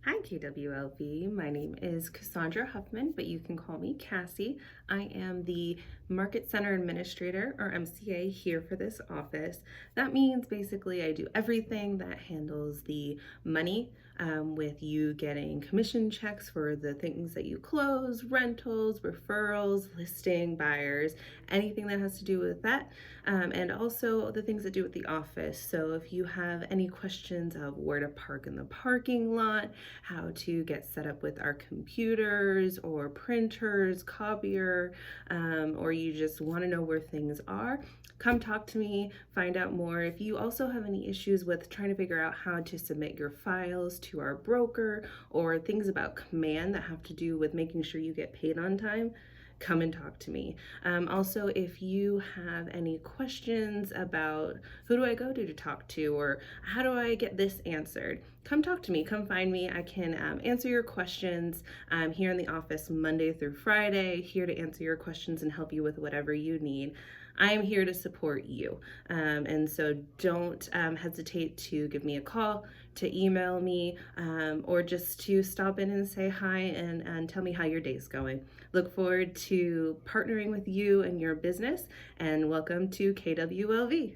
Hi, KWLV. My name is Cassandra Huffman, but you can call me Cassie. I am the Market Center Administrator, or MCA, here for this office. That means basically I do everything that handles the money, with you getting commission checks for the things that you close, rentals, referrals, listing, buyers, anything that has to do with that, and also the things that do with the office. So if you have any questions of where to park in the parking lot, how to get set up with our computers or printers, copier, or you just want to know where things are, come talk to me, find out more. If you also have any issues with trying to figure out how to submit your files to our broker or things about command that have to do with making sure you get paid on time, come and talk to me. Also, if you have any questions about who do I go to talk to, or how do I get this answered, come talk to me. Come find me. I can answer your questions. I'm here in the office Monday through Friday, here to answer your questions and help you with whatever you need. I'm here to support you. And so don't hesitate to give me a call, to email me, or just to stop in and say hi and tell me how your day's going. Look forward to partnering with you and your business, and welcome to KWLV.